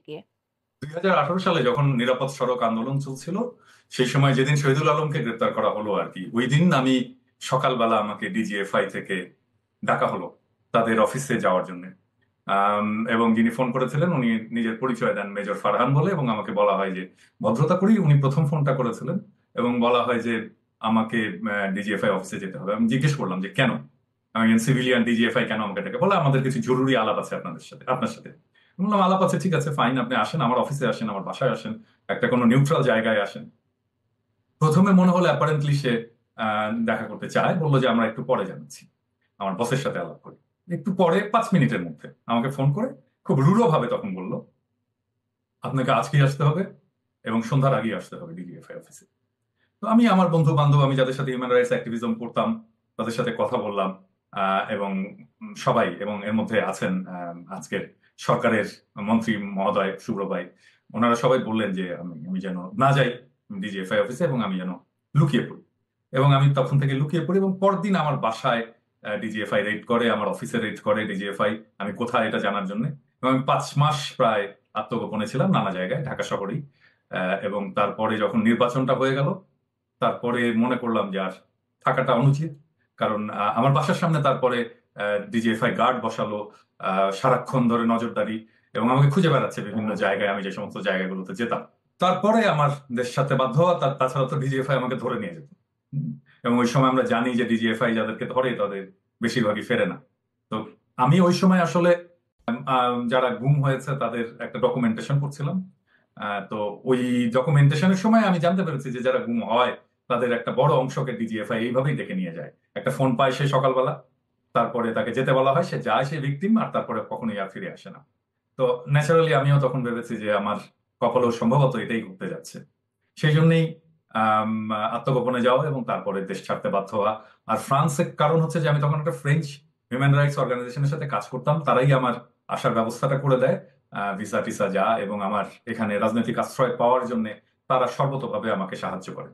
গিয়ে? 2018 সালে যখন নিরাপদ সড়ক আন্দোলন চলছিল, সেই সময় যেদিন শহীদুল আলমকে গ্রেপ্তার করা হলো আর কি, ওই দিন আমি সকালবেলা আমাকে ডিজিএফআই থেকে ডাকা হলো তাদের অফিসে যাওয়ার জন্য। এবং যিনি ফোন করেছিলেন উনি নিজের পরিচয় দেন মেজর ফারহান বলে, এবং আমাকে বলা হয় যে ভদ্রতা করেই উনি প্রথম ফোনটা করেছিলেন, এবং বলা হয় যে আমাকে ডিজিএফআই অফিসে যেতে হবে। আমি জিজ্ঞেস করলাম যে কেন, আমি সিভিলিয়ান, ডিজিএফআই কেন আমাকে ডেকে? বলে আমাদের কিছু জরুরি আলাপ আছে আপনার সাথে। আমি বললাম আলাপ আছে, ঠিক আছে, ফাইন, আপনি আসেন, আমার অফিসে আসেন, আমার বাসায় আসেন, একটা কোনো নিউট্রাল জায়গায় আসেন। প্রথমে মনে হলো অ্যাপারেন্টলি সে দেখা করতে চায়, বললো যে আমরা একটু পরে জানাচ্ছি, আমার বসের সাথে আলাপ করি। একটু পরে 5 মিনিটের মধ্যে আমাকে ফোন করে খুব রূঢ় ভাবে তখন বলল, আপনাকে আজকেই আসতে হবে এবং সন্ধ্যার আগেই আসতে হবে ডিজিএফআই অফিসে। তো আমি আমার বন্ধু বান্ধব, আমি যাদের সাথে হিউম্যান রাইটস অ্যাক্টিভিজম করতাম, তাদের সাথে কথা বললাম। এবং সবাই, এবং এর মধ্যে আছেন আজকের সরকারের মন্ত্রী মহোদয় শুভ্র ভাই, ওনারা সবাই বললেন যে আমি আমি যেন না যাই ডিজিএফআই অফিসে, এবং আমি যেন লুকিয়ে পড়ি। এবং আমি তখন থেকে লুকিয়ে পড়ি, এবং পরদিন আমার বাসায় ডিজিএফআই রেড করে, আমার অফিসে রেড করে ডিজিএফআই, আমি কোথায় এটা জানার জন্য। এবং আমি 5 মাস প্রায় আত্মগোপনে ছিলাম নানা জায়গায় ঢাকা শহরেই। এবং তারপরে যখন নির্বাচনটা হয়ে গেল, তারপরে মনে করলাম যে আর থাকাটা অনুচিত। কারণ আমার বাসার সামনে তারপরে ডিজিএফআই গার্ড বসালো, সারাক্ষণ ধরে নজরদারি, এবং আমাকে খুঁজে বেড়াচ্ছে বিভিন্ন জায়গায়, আমি যে সমস্ত জায়গাগুলোতে যেতাম। তারপরে আমার দেশ ছাড়তে বাধ্য হওয়া, তাছাড়া তো ডিজিএফআই আমাকে ধরে নিয়ে যেত। এবং ওই সময় আমরা জানি যে ডিজিএফআই যাদেরকে ধরে তাদের বেশিরভাগই ফেরে না। তো আমি ওই সময় আসলে যারা গুম হয়েছে তাদের একটা ডকুমেন্টেশন করছিলাম। তো ওই ডকুমেন্টেশনের সময় আমি জানতে পেরেছি যে যারা গুম হয় তাদের একটা বড় অংশকে ডিজিএফআই এইভাবেই ডেকে নিয়ে যায়। একটা ফোন পায় সে সকালবেলা, তারপরে তাকে যেতে বলা হয়, সে যায়, সে ভিকটিম, আর তারপরে কখনোই আর ফিরে আসে না। তো ন্যাচারালি আমিও তখন ভেবেছি যে আমার কপালেও সম্ভবত এটাই ঘটতে যাচ্ছে। সেই জন্যই আত্মগোপনে যাওয়া এবং তারপরে দেশ ছাড়তে বাধ্য হওয়া। আর ফ্রান্সের কারণ হচ্ছে যে আমি তখন একটা ফ্রেঞ্চ হিউম্যান রাইটস অর্গানাইজেশনের সাথে কাজ করতাম, তারাই আমার আসার ব্যবস্থাটা করে দেয়, ভিসা টিসা যা, এবং আমার এখানে রাজনৈতিক আশ্রয় পাওয়ার জন্য তারা সর্বতোভাবে আমাকে সাহায্য করে।